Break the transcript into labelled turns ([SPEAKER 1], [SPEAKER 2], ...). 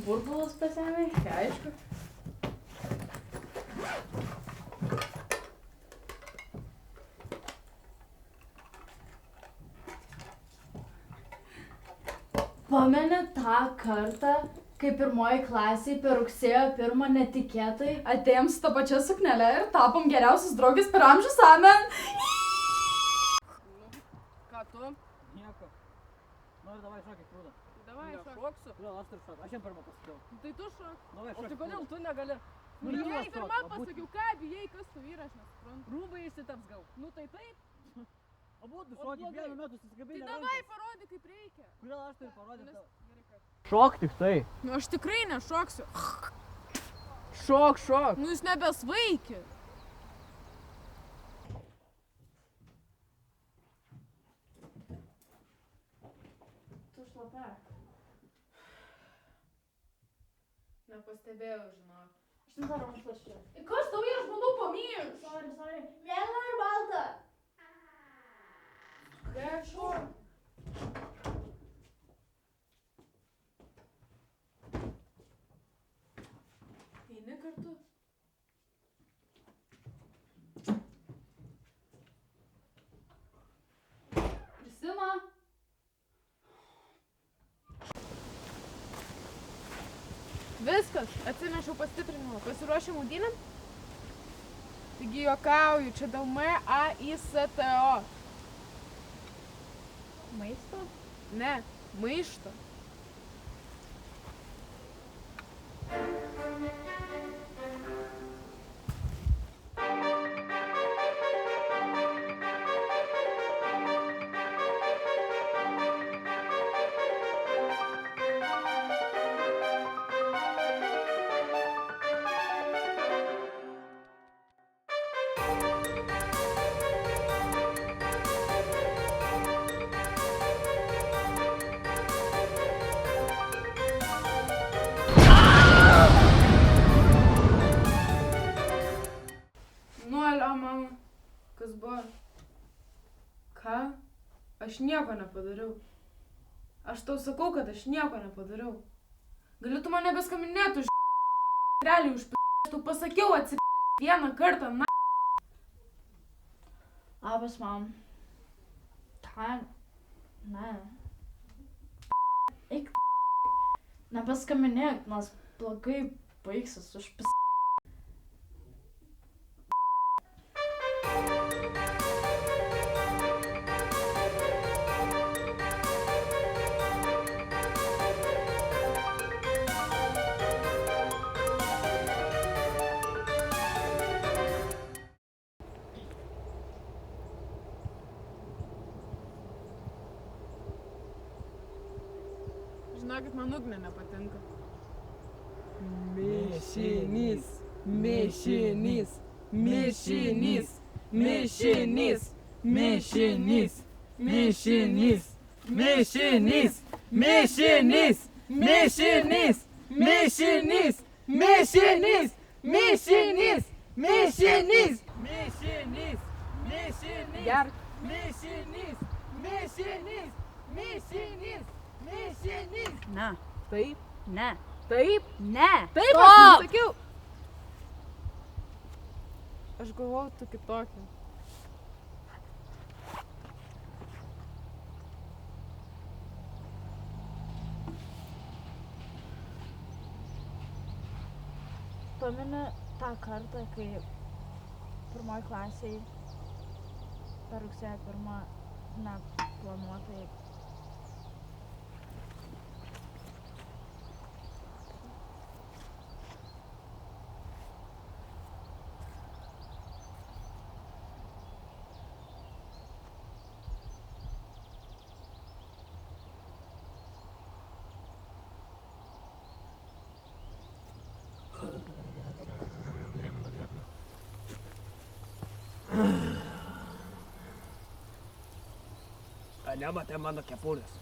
[SPEAKER 1] burbulus pasiėmei? Aišku. Pameni tą kartą, kai pirmoji klasėje per rugsėjo 1 netikėtai
[SPEAKER 2] atėjom su ta pačia suknele ir tapom geriausios draugės per amžius, amen.
[SPEAKER 3] Ką tu?
[SPEAKER 4] Nieko. Noriu, davai šokį, Krūda.
[SPEAKER 3] Davai,
[SPEAKER 4] Šoksiu? Krūda, aš turiu šokį. Aš jam pirmą pasakiau.
[SPEAKER 3] Tai tu šok.
[SPEAKER 4] Davai
[SPEAKER 3] O
[SPEAKER 4] šokį.
[SPEAKER 3] tai kodėl tu negali?
[SPEAKER 4] Nu,
[SPEAKER 3] Nu,
[SPEAKER 4] jau
[SPEAKER 3] jei
[SPEAKER 4] aš
[SPEAKER 3] pirmą
[SPEAKER 4] šok,
[SPEAKER 3] pasakiau, ką bijai, kas tu vyras, nesuprantu.
[SPEAKER 4] Rūbai išsitaps gal.
[SPEAKER 3] Nu tai taip.
[SPEAKER 4] Abudu
[SPEAKER 3] O
[SPEAKER 4] šokį
[SPEAKER 3] blogai.
[SPEAKER 4] vienu metu
[SPEAKER 3] Tai
[SPEAKER 4] susikabinę.
[SPEAKER 3] davai parodyk, kaip reikia.
[SPEAKER 4] Kodėl aš turiu parodyti
[SPEAKER 3] Nes-
[SPEAKER 4] tau?
[SPEAKER 3] Gerai, kad-
[SPEAKER 4] Šok tik tai.
[SPEAKER 3] Nu aš tikrai nešoksiu. Šok. Nu jūs nebesvaiki.
[SPEAKER 1] tu šlapia.
[SPEAKER 3] Nepastebėjau, žinok.
[SPEAKER 1] Aš nedaro užplaščiu.
[SPEAKER 3] Kas tau aš manau pamirš?
[SPEAKER 1] Sorry. Mėlyna ir balta.
[SPEAKER 3] Krečio. Eini kartu. Kristina. Viskas, atsinešiau pastiprinimą. Pasiruošę maudynėm? Taigi juokauju, čia dėl MAISTO.
[SPEAKER 1] Maisto?
[SPEAKER 3] Ne, maišto. Nu, alio, mama. Kas buvo? Ką? Aš nieko nepadariau. Aš tau sakau, kad aš nieko nepadariau. Gali tu mane beskaminėti už realiai už aš tau pasakiau vieną kartą, na.
[SPEAKER 1] Labas, mam. Ką? Ne. Eik. Nebeskaminėk, nes blogai baigsis už
[SPEAKER 3] Žinokit, man ugnė nepatinka.
[SPEAKER 4] Mišinys.
[SPEAKER 3] Mišinys.
[SPEAKER 4] Mišinys. Mišinys. Mišinys. Mišinys. Mišinys. Mišinys. Mišinys. Mišinys. Mišinys. Mišinys. Mišinys. Mišinys. Mišinys.
[SPEAKER 3] Gerk.
[SPEAKER 4] Mišinys. Mišinys. Mišinys. Mišinys.
[SPEAKER 2] Ne.
[SPEAKER 3] Taip.
[SPEAKER 2] Ne.
[SPEAKER 3] Taip.
[SPEAKER 2] Ne.
[SPEAKER 3] Taip,
[SPEAKER 2] Stop!
[SPEAKER 3] aš nesakiau. Aš galvojau, tu kitokia.
[SPEAKER 1] Pameni tą kartą, kai pirmoji klasėje per rugsėjo 1 neplanuotai
[SPEAKER 4] Nematė mano kepurės.